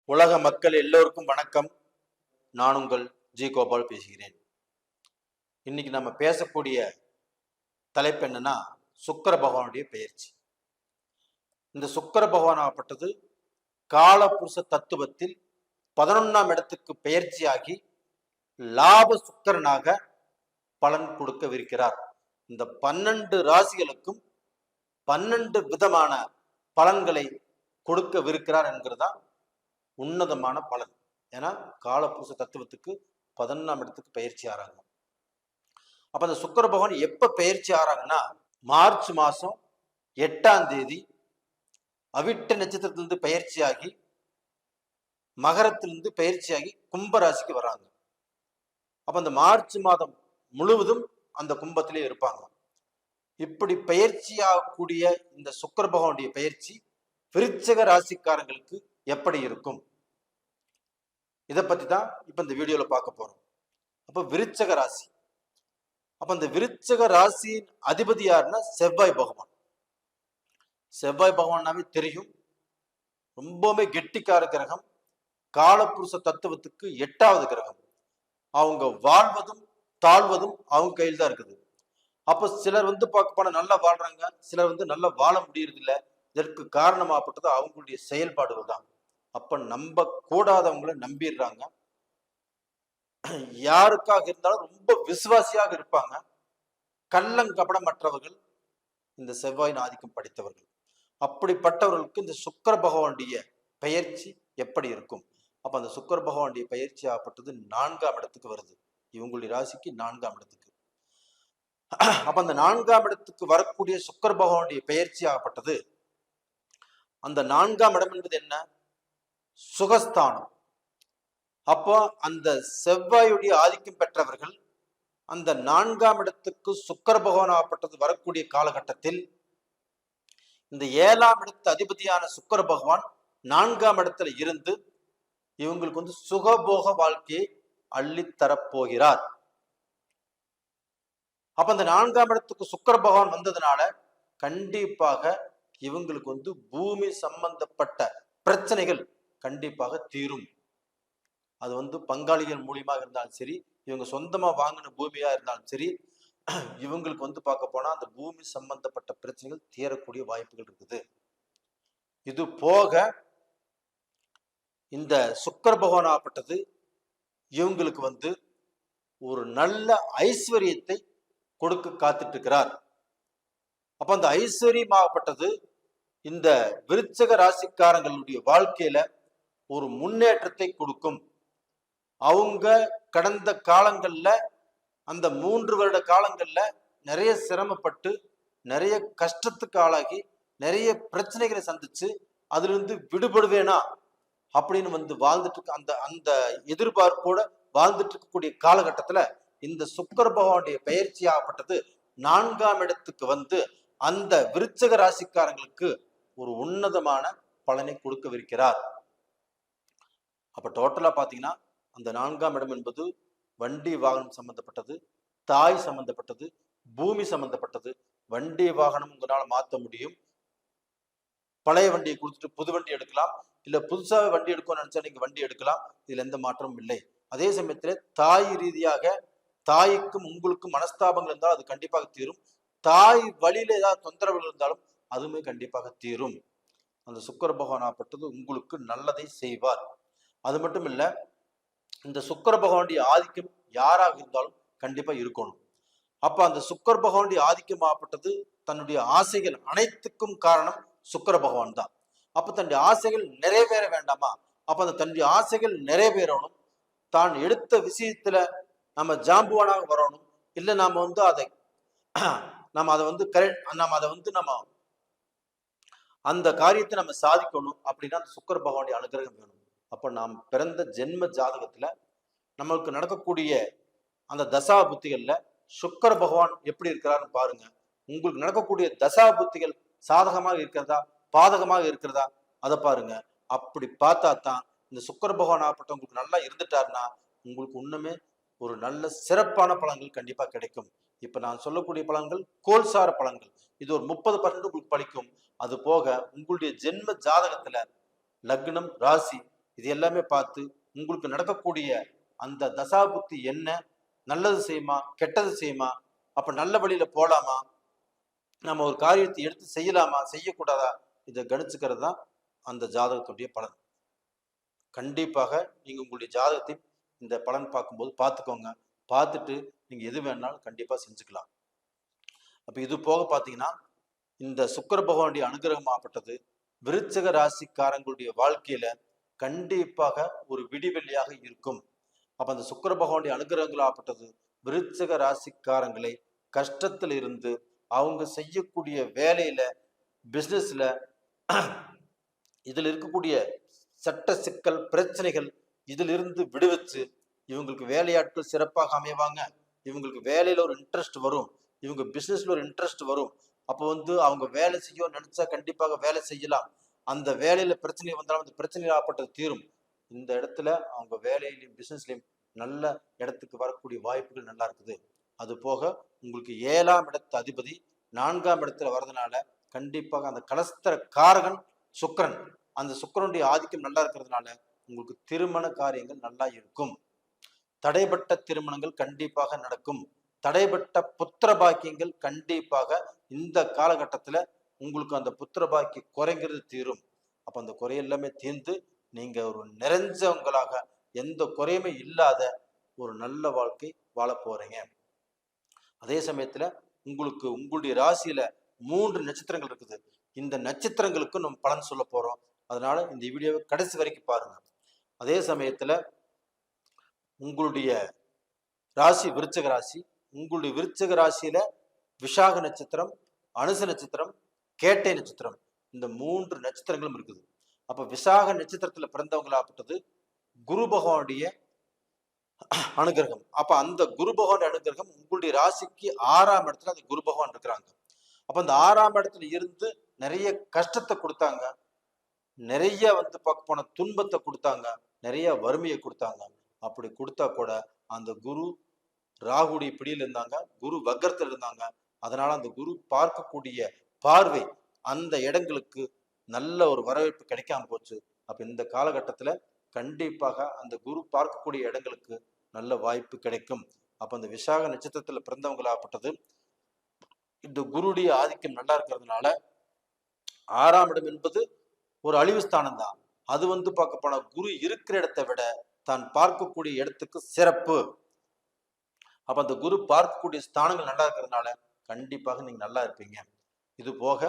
உலக மக்கள் எல்லோருக்கும் வணக்கம். நான் உங்கள் ஜி கோபால் பேசுகிறேன். இன்னைக்கு நம்ம பேசக்கூடிய தலைப்பு என்னன்னா, சுக்கிர பகவானுடைய பெயர்ச்சி. இந்த சுக்கிர பகவானாகப்பட்டது காலபுருஷ தத்துவத்தில் 11ஆம் இடத்துக்கு பெயர்ச்சியாகி லாப சுக்கிரனாக பலன் கொடுக்கவிருக்கிறார். இந்த 12 ராசிகளுக்கும் 12 விதமான பலன்களை கொடுக்கவிருக்கிறார் என்கிறதா உன்னதமான பலன். ஏன்னா காலபுருஷ தத்துவத்துக்கு 11ஆம் இடத்துக்கு பயிற்சி ஆறாங்க. அப்ப அந்த சுக்கிர பகவான் எப்ப பயிற்சி ஆறாங்கன்னா, மார்ச் மாசம் 8ஆம் தேதி அவிட்ட நட்சத்திரத்திலிருந்து பயிற்சியாகி மகரத்திலிருந்து பயிற்சியாகி கும்பராசிக்கு வராங்க. அப்ப அந்த மார்ச் மாதம் முழுவதும் அந்த கும்பத்திலே இருப்பாங்க. இப்படி பயிற்சியாகக்கூடிய இந்த சுக்கிர பகவானுடைய பயிற்சி விருச்சிக ராசிக்காரங்களுக்கு எப்படி இருக்கும், இதை பத்தி தான் இப்ப இந்த வீடியோல பார்க்க போறோம். அப்ப விருச்சிக ராசி, அப்ப இந்த விருச்சிக ராசியின் அதிபதி யாருன்னா செவ்வாய் பகவான். செவ்வாய் பகவான்னாவே தெரியும், ரொம்பவுமே கெட்டிக்கார கிரகம், காலபுருஷ தத்துவத்துக்கு 8வது கிரகம். அவங்க வாழ்வதும் தாழ்வதும் அவங்க கையில் தான் இருக்குது. அப்ப சிலர் பார்க்க போனா நல்லா வாழ்றாங்க, சிலர் நல்லா வாழ முடியறது இல்லை. இதற்கு காரணமாகப்பட்டது அவங்களுடைய செயல்பாடுகள் தான். அப்ப நம்ப கூடாதவங்களை நம்பிடுறாங்க. யாருக்காக இருந்தாலும் ரொம்ப விசுவாசியாக இருப்பாங்க. கள்ளங்கபடமற்றவர்கள் இந்த செவ்வாயின் ஆதிக்கம் படித்தவர்கள். அப்படிப்பட்டவர்களுக்கு இந்த சுக்கிர பகவானுடைய பெயர்ச்சி எப்படி இருக்கும்? அப்ப அந்த சுக்கிர பகவானுடைய பயிற்சி ஆகப்பட்டது 4ஆம் இடத்துக்கு வருது. இவங்களுடைய ராசிக்கு 4ஆம் இடத்துக்கு. அப்ப அந்த 4ஆம் இடத்துக்கு வரக்கூடிய சுக்கிர பகவானுடைய பயிற்சி ஆகப்பட்டது, அந்த 4ஆம் இடம் என்பது என்ன? சுகஸ்தானம். அப்போ அந்த செவ்வாயுடைய ஆதிக்கம் பெற்றவர்கள் அந்த 4ஆம் இடத்துக்கு சுக்கிர பகவான் ஆகப்பட்டது வரக்கூடிய காலகட்டத்தில் இந்த 7ஆம் இடத்து அதிபதியான சுக்கிர பகவான் 4ஆம் இடத்துல இருந்து இவங்களுக்கு சுகபோக வாழ்க்கையை அள்ளித்தரப்போகிறார். அப்ப அந்த 4ஆம் இடத்துக்கு சுக்கிர பகவான் வந்ததுனால கண்டிப்பாக இவங்களுக்கு பூமி சம்பந்தப்பட்ட பிரச்சனைகள் கண்டிப்பாக தீரும். அது பங்காளிகள் மூலியமாக இருந்தாலும் சரி, இவங்க சொந்தமா வாங்கின பூமியா இருந்தாலும் சரி, இவங்களுக்கு பார்க்க போனா அந்த பூமி சம்பந்தப்பட்ட பிரச்சனைகள் தீரக்கூடிய வாய்ப்புகள் இருக்குது. இது போக இந்த சுக்கிர பகவான் ஆகப்பட்டது இவங்களுக்கு ஒரு நல்ல ஐஸ்வர்யத்தை கொடுக்க காத்துட்டு இருக்கிறார். அப்ப அந்த ஐஸ்வர்யமாகப்பட்டது இந்த விருச்சிக ராசிக்காரங்களுடைய வாழ்க்கையில ஒரு முன்னேற்றத்தை கொடுக்கும். அவங்க கடந்த காலங்கள்ல அந்த 3 வருட காலங்கள்ல நிறைய சிரமப்பட்டு நிறைய கஷ்டத்துக்கு ஆளாகி நிறைய பிரச்சனைகளை சந்திச்சு அதுல இருந்து விடுபடுவேனா அப்படின்னு வாழ்ந்துட்டு இருக்க அந்த அந்த எதிர்பார்ப்போட வாழ்ந்துட்டு இருக்கக்கூடிய காலகட்டத்துல இந்த சுக்கிர பகவானுடைய பயிற்சி ஆகப்பட்டது 4ஆம் இடத்துக்கு அந்த விருச்சிக ராசிக்காரங்களுக்கு ஒரு உன்னதமான பலனை கொடுக்கவிருக்கிறார். அப்ப டோட்டலா பாத்தீங்கன்னா அந்த 4ஆம் இடம் என்பது வண்டி வாகனம் சம்பந்தப்பட்டது, தாய் சம்பந்தப்பட்டது, பூமி சம்பந்தப்பட்டது. வண்டி வாகனம் உங்களால மாற்ற முடியும். பழைய வண்டியை கொடுத்துட்டு புது வண்டி எடுக்கலாம், இல்ல புதுசாக வண்டி எடுக்கணும்னு நினைச்சா நீங்க வண்டி எடுக்கலாம். இதுல எந்த மாற்றமும் இல்லை. அதே சமயத்துல தாய் ரீதியாக தாய்க்கும் உங்களுக்கும் மனஸ்தாபங்கள் இருந்தாலும் அது கண்டிப்பாக தீரும். தாய் வழியில ஏதாவது தொந்தரவுகள் இருந்தாலும் அதுவுமே கண்டிப்பாக தீரும். அந்த சுக்கிர பகவான் ஆகப்பட்டது உங்களுக்கு நல்லதை செய்வார். அது மட்டும் இல்ல, இந்த சுக்கிர பகவானுடைய ஆதிக்கம் யாராக இருந்தாலும் கண்டிப்பா இருக்கணும். அப்ப அந்த சுக்கிர பகவானுடைய ஆதிக்கம் ஆகப்பட்டது தன்னுடைய ஆசைகள் அனைத்துக்கும் காரணம் சுக்கிர பகவான் தான். அப்ப தன்னுடைய ஆசைகள் நிறைவேற வேண்டாமா? அப்ப அந்த தன்னுடைய ஆசைகள் நிறைவேறணும். தான் எடுத்த விஷயத்துல நம்ம ஜாம்புவானாக வரணும். இல்ல நாம அதை நம்ம அதை கரெக்ட் நம்ம அதை நம்ம அந்த காரியத்தை நம்ம சாதிக்கணும் அப்படின்னா அந்த சுக்கிர பகவானுடைய அனுகிரகம் வேணும். அப்ப நாம் பிறந்த ஜென்ம ஜாதகத்துல நம்மளுக்கு நடக்கக்கூடிய அந்த தசா புத்திகள்ல சுக்கிர பகவான் எப்படி இருக்கிறாருன்னு பாருங்க. உங்களுக்கு நடக்கக்கூடிய தசா புத்திகள் சாதகமாக இருக்கிறதா பாதகமாக இருக்கிறதா அதை பாருங்க. அப்படி பார்த்தா தான் இந்த சுக்கிர பகவான் ஆகப்பட்ட உங்களுக்கு நல்லா இருந்துட்டாருன்னா உங்களுக்கு இன்னுமே ஒரு நல்ல சிறப்பான பலன்கள் கண்டிப்பா கிடைக்கும். இப்ப நான் சொல்லக்கூடிய பலன்கள் கோல்சார பலன்கள். இது ஒரு 30% உங்களுக்கு பலிக்கும். அது போக உங்களுடைய ஜென்ம ஜாதகத்துல லக்னம் ராசி இது எல்லாமே பார்த்து உங்களுக்கு நடக்கக்கூடிய அந்த தசாபுத்தி என்ன, நல்லது செய்யுமா கெட்டது செய்யுமா, அப்ப நல்ல வழியில போலாமா, நம்ம ஒரு காரியத்தை எடுத்து செய்யலாமா செய்யக்கூடாதா, இதை கணிச்சுக்கிறது தான் அந்த ஜாதகத்துடைய பலன். கண்டிப்பாக நீங்க உங்களுடைய ஜாதகத்தை இந்த பலன் பார்க்கும்போது பார்த்துக்கோங்க. பார்த்துட்டு நீங்க எது வேணாலும் கண்டிப்பா செஞ்சுக்கலாம். அப்ப இது போக பார்த்தீங்கன்னா, இந்த சுக்கிர பகவானுடைய அனுகிரகமாகப்பட்டது விருச்சிக ராசிக்காரங்களுடைய வாழ்க்கையில கண்டிப்பாக ஒரு விடிவெள்ளியாக இருக்கும். அப்ப அந்த சுக்கிர பகவானுடைய அனுகிரகங்களாகப்பட்டது விருச்சிக ராசிக்காரங்களை கஷ்டத்தில் இருந்து அவங்க செய்யக்கூடிய வேலையில, பிசினஸ்ல இதுல இருக்கக்கூடிய சட்ட சிக்கல் பிரச்சனைகள் இதிலிருந்து விடுவிச்சு இவங்களுக்கு வேலையாட்கள் சிறப்பாக அமைவாங்க. இவங்களுக்கு வேலையில ஒரு இன்ட்ரெஸ்ட் வரும், இவங்க பிசினஸ்ல ஒரு இன்ட்ரெஸ்ட் வரும். அப்போ அவங்க வேலை செய்ய நினைச்சா கண்டிப்பாக வேலை செய்யலாம். அந்த வேலையில பிரச்சனை வந்தாலும் அந்த பிரச்சனையில் ஆப்பட்டது தீரும். இந்த இடத்துல அவங்க வேலையிலையும் பிசினஸ்லையும் நல்ல இடத்துக்கு வரக்கூடிய வாய்ப்புகள் நல்லா இருக்குது. அது போக உங்களுக்கு 7ஆம் இடத்து அதிபதி 4ஆம் இடத்துல வர்றதுனால கண்டிப்பாக அந்த கலஸ்தர காரகன் சுக்கிரன், அந்த சுக்கிரனுடைய ஆதிக்கம் நல்லா இருக்கிறதுனால உங்களுக்கு திருமண காரியங்கள் நல்லா இருக்கும். தடைப்பட்ட திருமணங்கள் கண்டிப்பாக நடக்கும். தடைப்பட்ட புத்திர பாக்கியங்கள் கண்டிப்பாக இந்த காலகட்டத்துல உங்களுக்கு அந்த புத்திர பாக்கிய குறைங்கிறது தீரும். அப்ப அந்த குறை எல்லாமே தீர்ந்து நீங்க ஒரு நிறைஞ்சவங்களாக எந்த குறையுமே இல்லாத ஒரு நல்ல வாழ்க்கை வாழ போறீங்க. அதே சமயத்துல உங்களுக்கு உங்களுடைய ராசியில 3 நட்சத்திரங்கள் இருக்குது. இந்த நட்சத்திரங்களுக்கு நம்ம பலன் சொல்ல போறோம். அதனால இந்த வீடியோவை கடைசி வரைக்கும் பாருங்க. அதே சமயத்துல உங்களுடைய ராசி விருச்சிக ராசி, உங்களுடைய விருச்சிக ராசியில விஷாக நட்சத்திரம், அனுச நட்சத்திரம், கேட்டை நட்சத்திரம், இந்த 3 நட்சத்திரங்களும் இருக்குது. அப்ப விசாக நட்சத்திரத்துல பிறந்தவங்களாகப்பட்டது குரு பகவானுடைய அனுகிரகம். அப்ப அந்த குரு பகவானுடைய அனுகிரகம் உங்களுடைய ராசிக்கு 6ஆம் இடத்துல அந்த குரு பகவான் இருக்கிறாங்க. அப்ப அந்த 6ஆம் இடத்துல இருந்து நிறைய கஷ்டத்தை கொடுத்தாங்க, நிறைய பார்க்க போன துன்பத்தை கொடுத்தாங்க, நிறைய வறுமையை கொடுத்தாங்க. அப்படி கொடுத்தா கூட அந்த குரு ராகுடைய பிடியில் இருந்தாங்க, குரு வக்கரத்தில் இருந்தாங்க. அதனால அந்த குரு பார்க்கக்கூடிய பார்வை அந்த இடங்களுக்கு நல்ல ஒரு வரவேற்பு கிடைக்காம போச்சு. அப்ப இந்த காலகட்டத்துல கண்டிப்பாக அந்த குரு பார்க்கக்கூடிய இடங்களுக்கு நல்ல வாய்ப்பு கிடைக்கும். அப்ப அந்த விசாக நட்சத்திரத்துல பிறந்தவங்களாகப்பட்டது இந்த குருடைய ஆதிக்கம் நல்லா இருக்கிறதுனால 6ஆம் இடம் என்பது ஒரு அழிவு ஸ்தானம் தான். அது பார்க்க போனா குரு இருக்கிற இடத்தை விட தான் பார்க்கக்கூடிய இடத்துக்கு சிறப்பு. அப்ப அந்த குரு பார்க்கக்கூடிய ஸ்தானங்கள் நல்லா இருக்கிறதுனால கண்டிப்பாக நீங்க நல்லா இருப்பீங்க. இது போக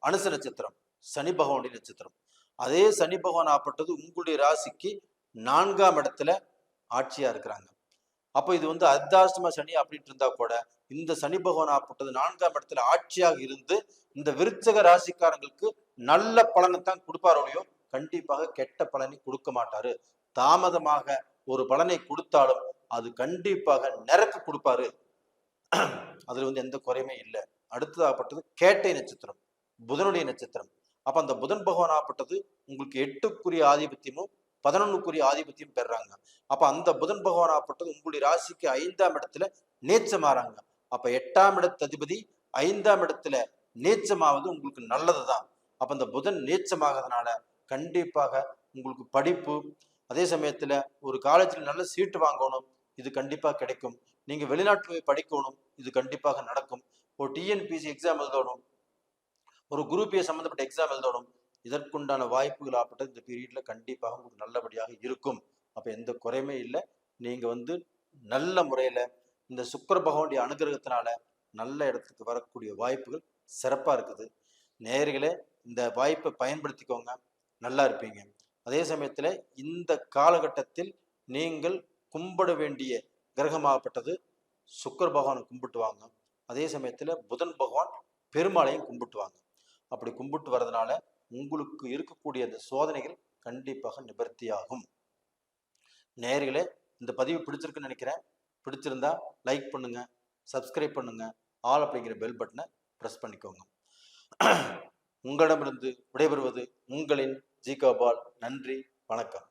அனுச நட்சத்திரம் சனி பகவானுடைய நட்சத்திரம். அதே சனி பகவான் ஆப்பட்டது உங்களுடைய ராசிக்கு 4ஆம் இடத்துல ஆட்சியா இருக்கிறாங்க. அப்போ இது அர்த்தாஷ்டம சனி அப்படின்ட்டு இருந்தா கூட இந்த சனி பகவான் ஆப்பட்டது 4ஆம் இடத்துல ஆட்சியாக இருந்து இந்த விருச்சிக ராசிக்காரங்களுக்கு நல்ல பலனைத்தான் கொடுப்பாரோடையோ கண்டிப்பாக கெட்ட பலனை கொடுக்க மாட்டாரு. தாமதமாக ஒரு பலனை கொடுத்தாலும் அது கண்டிப்பாக நிரப்பி கொடுப்பாரு. அதுல எந்த குறையுமே இல்லை. அடுத்ததாகப்பட்டது கேட்டை நட்சத்திரம், புதனுடைய நட்சத்திரம். அப்ப அந்த புதன் பகவான் ஆப்பட்டது உங்களுக்கு 8க்குரிய ஆதிபத்தியமும் 11க்குரிய ஆதிபத்தியம் பெறாங்க. அப்ப அந்த புதன் பகவான் ஆப்பட்டது உங்களுடைய ராசிக்கு 5ஆம் இடத்துல நீச்சமாறாங்க. அப்ப 8ஆம் இடத்து அதிபதி 5ஆம் இடத்துல நீச்சமாவது உங்களுக்கு நல்லதுதான். அப்ப அந்த புதன் நீச்சமாகறதுனால கண்டிப்பாக உங்களுக்கு படிப்பு, அதே சமயத்துல ஒரு காலேஜ்ல நல்ல சீட்டு வாங்கணும், இது கண்டிப்பா கிடைக்கும். நீங்க வெளிநாட்டுல போய் படிக்கணும், இது கண்டிப்பாக நடக்கும். ஒரு டிஎன்பிசி எக்ஸாம் எழுதணும், ஒரு குரூப் ஏ சம்பந்தப்பட்ட எக்ஸாம் எழுதணும், இதற்குண்டான வாய்ப்புகள் ஆப்பட்ட இந்த பீரியட்ல கண்டிப்பாக உங்களுக்கு நல்லபடியாக இருக்கும். அப்ப எந்த குறையுமே இல்லை. நீங்க நல்ல முறையில இந்த சுக்கிர பகவானுடைய அனுகிரகத்தினால நல்ல இடத்துக்கு வரக்கூடிய வாய்ப்புகள் சிறப்பா இருக்குது. நேயர்களே, இந்த வாய்ப்பை பயன்படுத்திக்கோங்க, நல்லா இருப்பீங்க. அதே சமயத்துல இந்த காலகட்டத்தில் நீங்கள் கும்பிட வேண்டிய கிரகமாகப்பட்டது சுக்கிர பகவானை கும்பிட்டுவாங்க. அதே சமயத்துல புதன் பகவான் பெருமாளையும் கும்பிட்டுவாங்க. அப்படி கும்பிட்டு வர்றதுனால உங்களுக்கு இருக்கக்கூடிய அந்த சோதனைகள் கண்டிப்பாக நிவர்த்தியாகும். நேயர்களே, இந்த பதிவு பிடிச்சிருக்குன்னு நினைக்கிறேன். பிடிச்சிருந்தா லைக் பண்ணுங்க, சப்ஸ்கிரைப் பண்ணுங்க, ஆல் அப்படிங்கிற பெல் பட்டனை பிரஸ் பண்ணிக்கோங்க. உங்களிடமிருந்து விடைபெறுவது உங்களின் ஜி. கோபால். நன்றி, வணக்கம்.